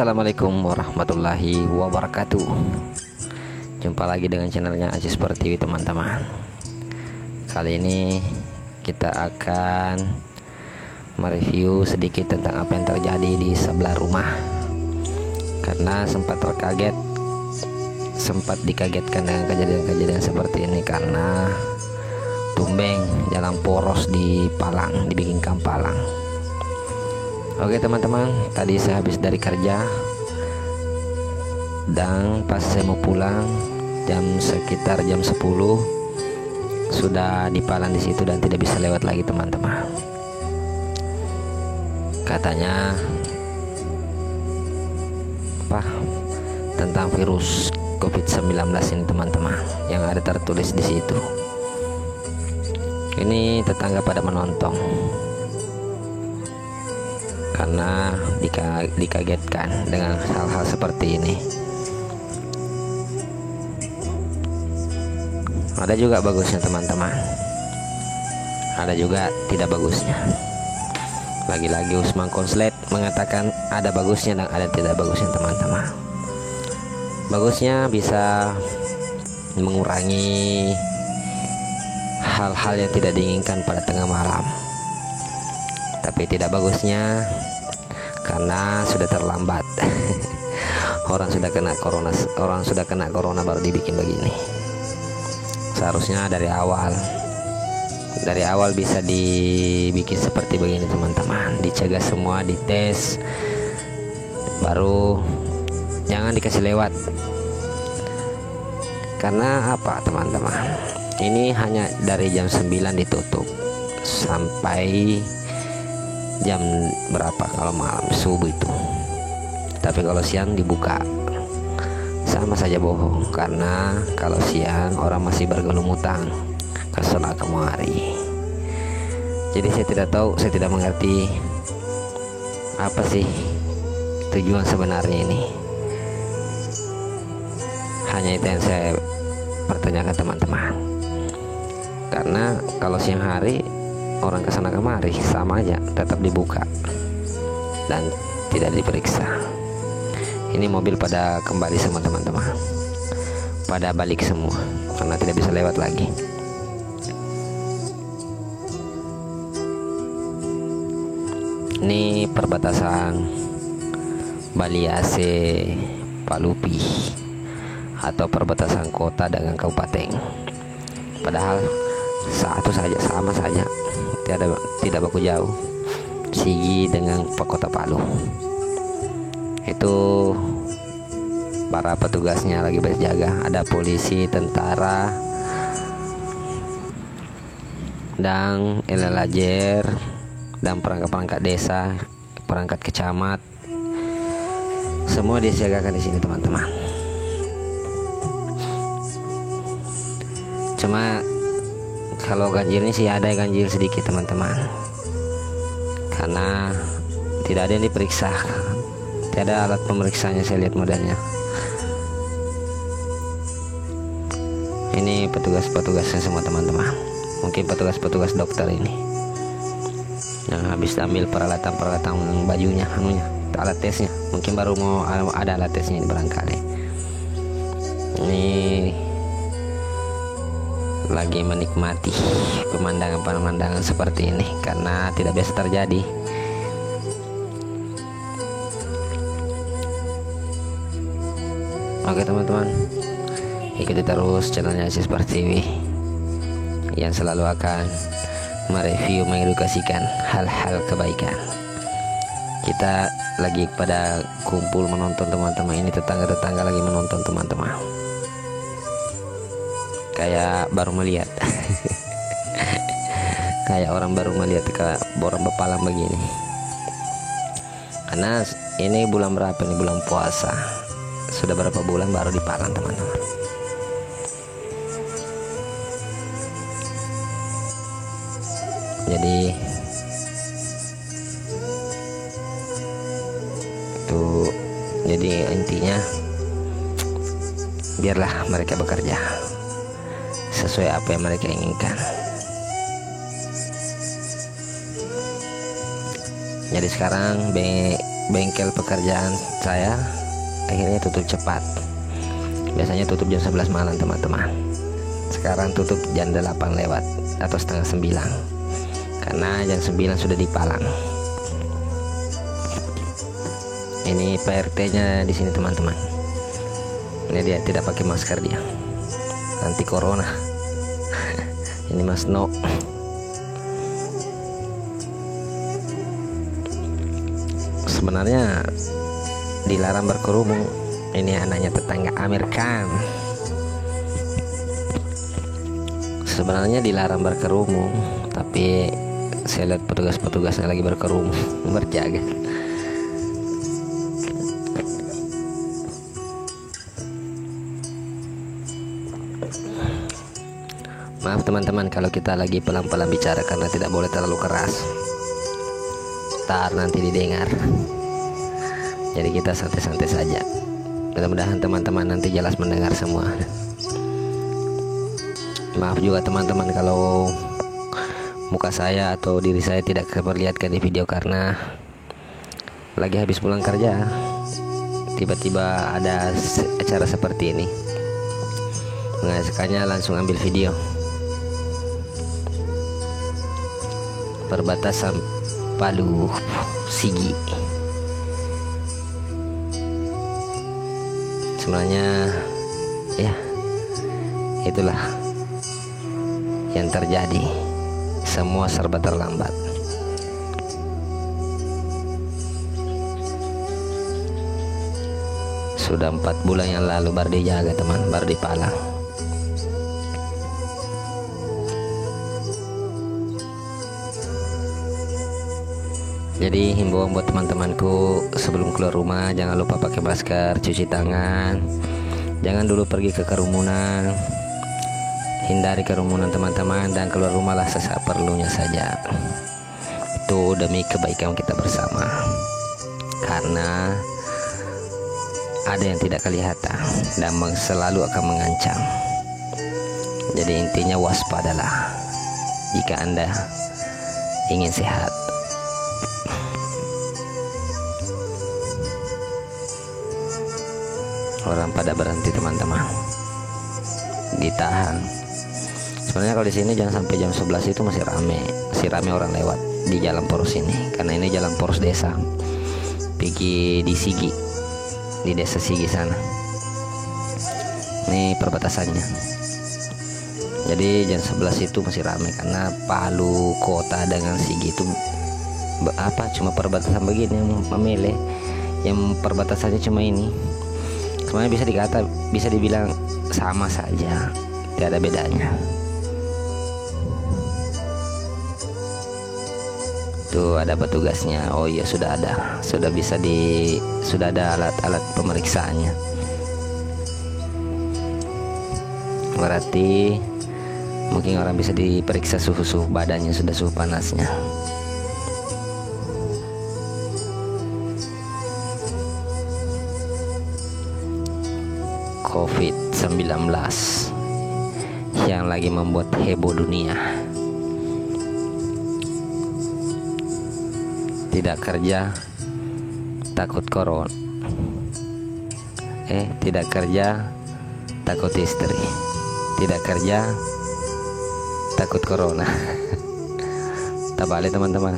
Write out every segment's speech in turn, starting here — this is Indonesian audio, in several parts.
Assalamualaikum warahmatullahi wabarakatuh. Jumpa lagi dengan channelnya Aziz Pertiwi, teman-teman. Kali ini kita akan mereview sedikit tentang apa yang terjadi di sebelah rumah. Karena sempat dikagetkan dengan kejadian-kejadian seperti ini, karena tumbeng jalan poros di Palang, dibikin Palang. Oke teman-teman, tadi saya habis dari kerja dan pas saya mau pulang sekitar jam 10 sudah di Palang di situ dan tidak bisa lewat lagi, teman-teman. Katanya tentang virus COVID-19 ini, teman-teman, yang ada tertulis di situ. Ini tetangga pada menonton karena dikagetkan dengan hal-hal seperti ini. Ada juga bagusnya, teman-teman, ada juga tidak bagusnya. Lagi-lagi Usman Konslet mengatakan ada bagusnya dan ada tidak bagusnya, teman-teman. Bagusnya bisa mengurangi hal-hal yang tidak diinginkan pada tengah malam. Tapi tidak bagusnya karena sudah terlambat. Orang sudah kena corona baru dibikin begini. Seharusnya dari awal bisa dibikin seperti begini, teman-teman. Dicegah semua, dites, baru jangan dikasih lewat. Karena apa, teman-teman? Ini hanya dari jam 9 ditutup sampai jam berapa kalau malam subuh itu. Tapi kalau siang dibuka, sama saja bohong. Karena kalau siang orang masih bergelumutang ke sana kemari. Jadi saya tidak tahu, saya tidak mengerti apa sih tujuan sebenarnya ini. Hanya itu yang saya pertanyakan, teman-teman. Karena kalau siang hari orang kesana kemari sama aja, tetap dibuka dan tidak diperiksa. Ini mobil pada kembali semua, teman-teman, pada balik semua karena tidak bisa lewat lagi. Ini perbatasan Bali AC Palupi atau perbatasan kota dengan kabupaten. Padahal satu saja, sama saja, tidak baku jauh. Sigi dengan kota Palu. Itu para petugasnya lagi berjaga, ada polisi, tentara, dan elalajer, dan perangkat-perangkat desa, perangkat kecamat, semua disiagakan di sini, teman-teman. Cuma kalau ganjilnya sih ada ganjil sedikit, teman-teman, karena tidak ada yang diperiksa. Tidak ada alat pemeriksanya, saya lihat modelnya. Ini petugas-petugasnya semua, teman-teman. Mungkin petugas-petugas dokter ini yang habis ambil peralatan bajunya, alat tesnya. Mungkin baru mau ada alat tesnya barangkali. Ini lagi menikmati pemandangan seperti ini karena tidak biasa terjadi. Oke, teman-teman, ikuti terus channelnya Aziz Pertiwi yang selalu akan mereview, mengedukasikan hal-hal kebaikan. Kita lagi pada kumpul menonton, teman-teman. Ini tetangga-tetangga lagi menonton, teman-teman. Kayak baru melihat kayak orang baru melihat ke orang bepalang begini. Karena ini bulan berapa nih, bulan puasa. Sudah berapa bulan baru di Palang, teman-teman. Jadi intinya biarlah mereka bekerja sesuai apa yang mereka inginkan. Jadi sekarang bengkel pekerjaan saya akhirnya tutup cepat. Biasanya tutup jam 11 malam teman-teman. Sekarang tutup jam 8 lewat atau setengah 9, karena jam 9 sudah dipalang. Ini PRT-nya di sini teman-teman. Ini dia tidak pakai masker, dia anti corona. Ini Mas No. Sebenarnya dilarang berkerumun. Ini anaknya tetangga Amir Khan. Sebenarnya dilarang berkerumun, tapi saya lihat petugas-petugasnya lagi berkerumun berjaga. Maaf teman-teman kalau kita lagi pelan-pelan bicara karena tidak boleh terlalu keras. Ntar nanti didengar. Jadi kita santai-santai saja. Mudah-mudahan teman-teman nanti jelas mendengar semua. Maaf juga teman-teman kalau muka saya atau diri saya tidak terperlihatkan di video karena lagi habis pulang kerja. Tiba-tiba ada acara seperti ini, mengajaknya langsung ambil video. Perbatasan Palu Sigi. Sebenarnya ya itulah yang terjadi. Semua serba terlambat. Sudah 4 bulan yang lalu baru dijaga teman, baru dipalang. Jadi himbauan buat teman-temanku, sebelum keluar rumah jangan lupa pakai masker, cuci tangan, jangan dulu pergi ke kerumunan, hindari kerumunan teman-teman, dan keluar rumahlah sesaat perlunya saja. Itu demi kebaikan kita bersama, karena ada yang tidak kelihatan dan selalu akan mengancam. Jadi intinya waspadalah jika Anda ingin sehat. Orang pada berhenti teman-teman, ditahan. Sebenarnya kalau di sini jangan sampai jam 11 itu masih rame orang lewat di jalan poros ini, karena ini jalan poros desa pergi di Sigi, di desa Sigi sana. Ini perbatasannya. Jadi jam 11 itu masih rame karena Palu kota dengan Sigi itu cuma perbatasan begini yang memilih, yang perbatasannya cuma ini. Semuanya bisa dibilang sama saja, tidak ada bedanya. Tuh ada petugasnya. Oh iya sudah ada, sudah ada alat-alat pemeriksaannya. Berarti mungkin orang bisa diperiksa suhu badannya, sudah suhu panasnya. COVID-19 yang lagi membuat heboh dunia. Tidak kerja takut corona. Tidak kerja takut istri. Tidak kerja takut corona. Terbalik teman-teman.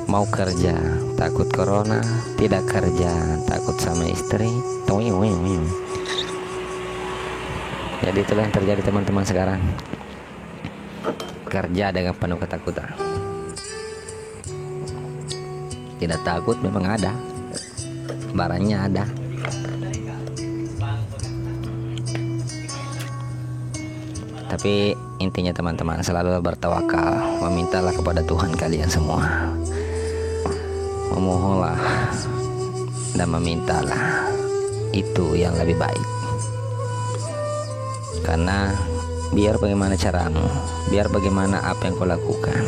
Mau kerja takut corona, tidak kerja takut sama istri. Jadi itulah yang terjadi teman-teman sekarang. Kerja dengan penuh ketakutan. Tidak takut memang ada, barangnya ada. Tapi intinya teman-teman selalu bertawakal, memintalah kepada Tuhan kalian semua. Memohonlah dan memintalah, itu yang lebih baik. Karena biar bagaimana caramu, biar bagaimana apa yang kau lakukan,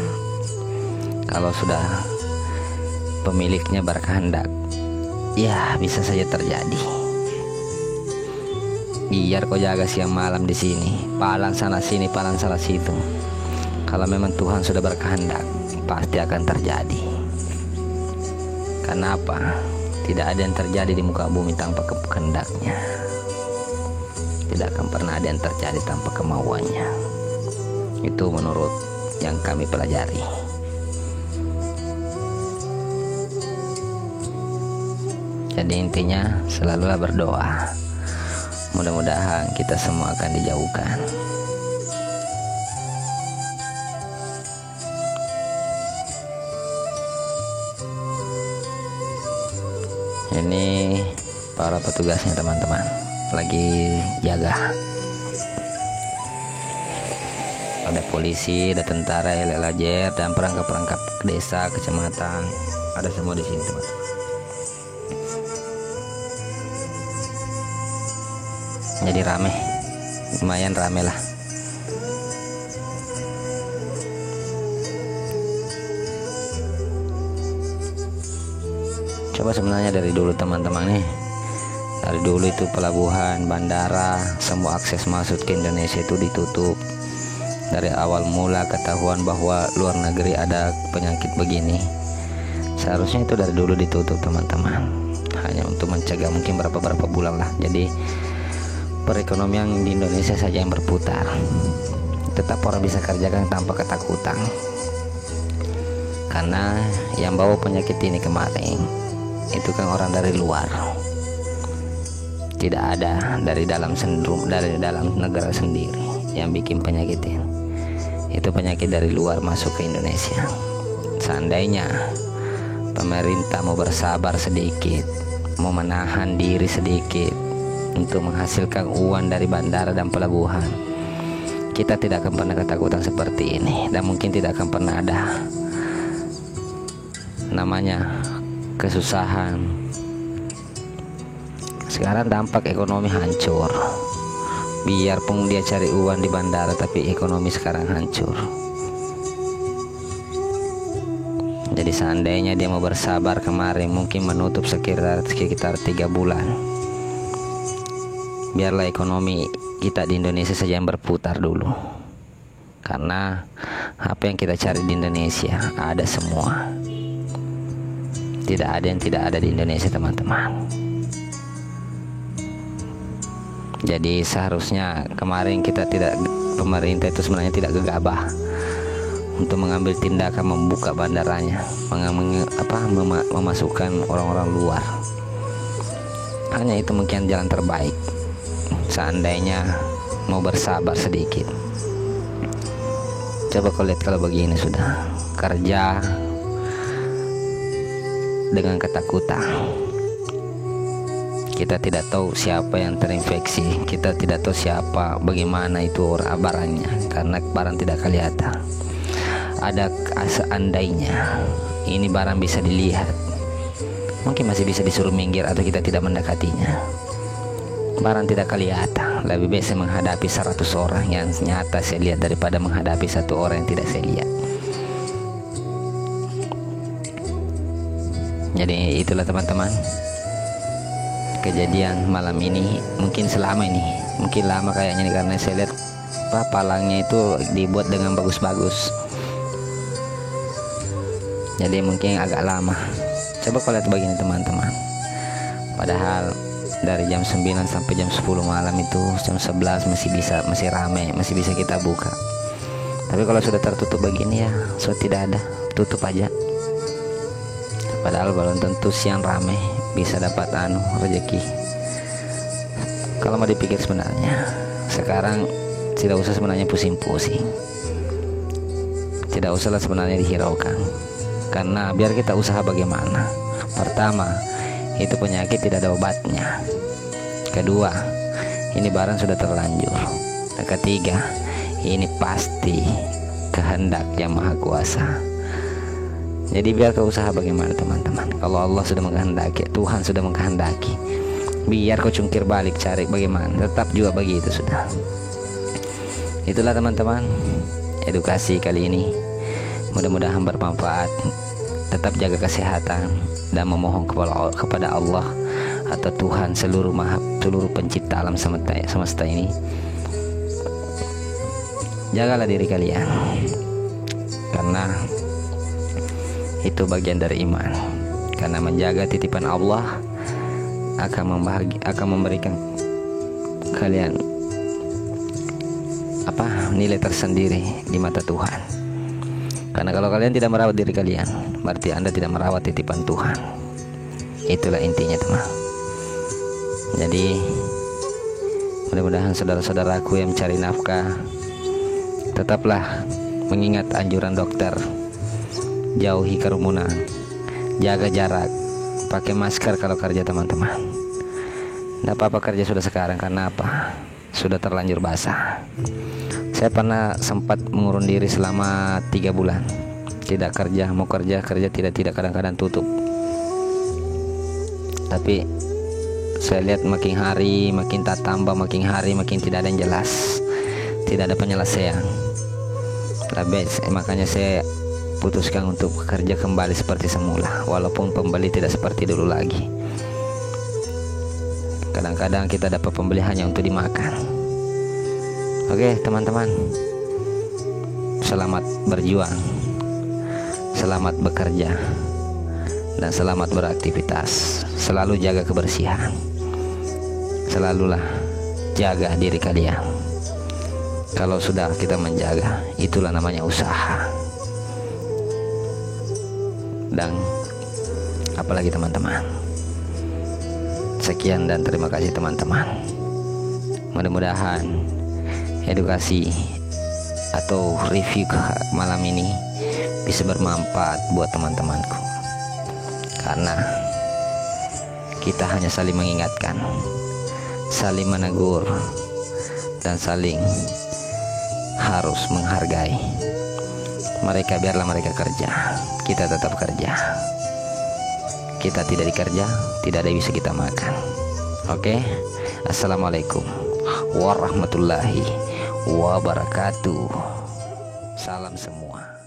kalau sudah pemiliknya berkehendak, ya bisa saja terjadi. Biar kau jaga siang malam di sini, palang sana sini, palang sana situ. Kalau memang Tuhan sudah berkehendak, pasti akan terjadi. Karena apa? Tidak ada yang terjadi di muka bumi tanpa kehendaknya. Tidak akan pernah ada yang terjadi tanpa kemauannya. Itu menurut yang kami pelajari. Jadi intinya selalulah berdoa. Mudah-mudahan kita semua akan dijauhkan. Ini para petugasnya teman-teman lagi jaga. Ada polisi, ada tentara, LLAJR, dan perangkap-perangkap desa, kecamatan, ada semua di sini teman. Jadi rame, lumayan rame lah. Coba sebenarnya dari dulu teman-teman nih, dari dulu itu pelabuhan, bandara, semua akses masuk ke Indonesia itu ditutup. Dari awal mula ketahuan bahwa luar negeri ada penyakit begini, seharusnya itu dari dulu ditutup teman-teman, hanya untuk mencegah mungkin berapa bulan lah. Jadi perekonomian di Indonesia saja yang berputar, tetap orang bisa kerjakan tanpa ketakutan. Karena yang bawa penyakit ini kemarin itu kan orang dari luar, tidak ada dari dalam negara sendiri yang bikin penyakit ini. Itu penyakit dari luar masuk ke Indonesia. Seandainya pemerintah mau bersabar sedikit, mau menahan diri sedikit untuk menghasilkan uang dari bandara dan pelabuhan, kita tidak akan pernah ketakutan seperti ini, dan mungkin tidak akan pernah ada namanya kesusahan. Sekarang dampak ekonomi hancur. Biarpun dia cari uang di bandara, tapi ekonomi sekarang hancur. Jadi seandainya dia mau bersabar kemarin, mungkin menutup sekitar 3 bulan. Biarlah ekonomi kita di Indonesia saja yang berputar dulu. Karena apa yang kita cari di Indonesia ada semua. Tidak ada yang tidak ada di Indonesia teman-teman. Jadi seharusnya kemarin pemerintah itu sebenarnya tidak gegabah untuk mengambil tindakan membuka bandaranya, memasukkan orang-orang luar. Hanya itu mungkin jalan terbaik. Seandainya mau bersabar sedikit. Coba kau lihat kalau begini sudah kerja dengan ketakutan. Kita tidak tahu siapa yang terinfeksi, kita tidak tahu siapa, bagaimana itu barangnya, karena barang tidak kelihatan. Ada seandainya ini barang bisa dilihat, mungkin masih bisa disuruh minggir atau kita tidak mendekatinya. Barang tidak kelihatan, lebih baik saya menghadapi 100 orang yang nyata saya lihat daripada menghadapi 1 orang yang tidak saya lihat. Jadi itulah teman-teman kejadian malam ini. Mungkin selama ini, mungkin lama kayaknya nih, karena saya lihat palangnya itu dibuat dengan bagus-bagus. Jadi mungkin agak lama. Coba kalau lihat begini teman-teman. Padahal dari jam 9 sampai jam 10 malam itu, jam 11 masih ramai, masih bisa kita buka. Tapi kalau sudah tertutup begini ya, sudah tidak ada, tutup aja. Padahal belum tentu siang ramai bisa dapat rezeki. Kalau mau dipikir sebenarnya sekarang tidak usah sebenarnya pusing-pusing, tidak usahlah sebenarnya dihiraukan. Karena biar kita usaha bagaimana. Pertama, itu penyakit tidak ada obatnya. Kedua, ini barang sudah terlanjur. Dan ketiga, ini pasti kehendak yang maha kuasa. Jadi biar kau usaha bagaimana teman-teman. Kalau Allah sudah menghendaki, Tuhan sudah menghendaki, biar kau cungkir balik cari bagaimana, tetap juga begitu sudah. Itulah teman-teman edukasi kali ini. Mudah-mudahan bermanfaat. Tetap jaga kesehatan dan memohon kepada Allah atau Tuhan seluruh pencipta alam semesta ini. Jagalah diri kalian, karena Itu bagian dari iman. Karena menjaga titipan Allah akan memberikan kalian nilai tersendiri di mata Tuhan. Karena kalau kalian tidak merawat diri kalian, berarti Anda tidak merawat titipan Tuhan. Itulah intinya, teman. Jadi mudah-mudahan saudara-saudaraku yang mencari nafkah tetaplah mengingat anjuran dokter. Jauhi kerumunan, jaga jarak, pakai masker kalau kerja, teman-teman. Tidak apa-apa kerja sudah sekarang, karena apa? Sudah terlanjur basah. Saya pernah sempat mengurung diri selama 3 bulan. Tidak kerja, mau kerja tidak, kadang-kadang tutup. Tapi saya lihat makin hari makin tak tambah, makin hari makin tidak ada yang jelas, tidak ada penyelesaian. Makanya saya putuskan untuk bekerja kembali seperti semula, walaupun pembeli tidak seperti dulu lagi. Kadang-kadang kita dapat pembeli hanya untuk dimakan. Oke, teman-teman, selamat berjuang, selamat bekerja, dan selamat beraktivitas. Selalu jaga kebersihan, selalulah jaga diri kalian. Kalau sudah kita menjaga, itulah namanya usaha. Dan apalagi, teman-teman, sekian dan terima kasih, teman-teman. Mudah-mudahan edukasi atau review malam ini bisa bermanfaat buat teman-temanku. Karena kita hanya saling mengingatkan, saling menegur, dan saling harus menghargai mereka. Biarlah mereka kerja, kita tetap kerja. Kita tidak dikerja, tidak ada yang bisa kita makan. Oke, assalamualaikum warahmatullahi wabarakatuh. Salam semua.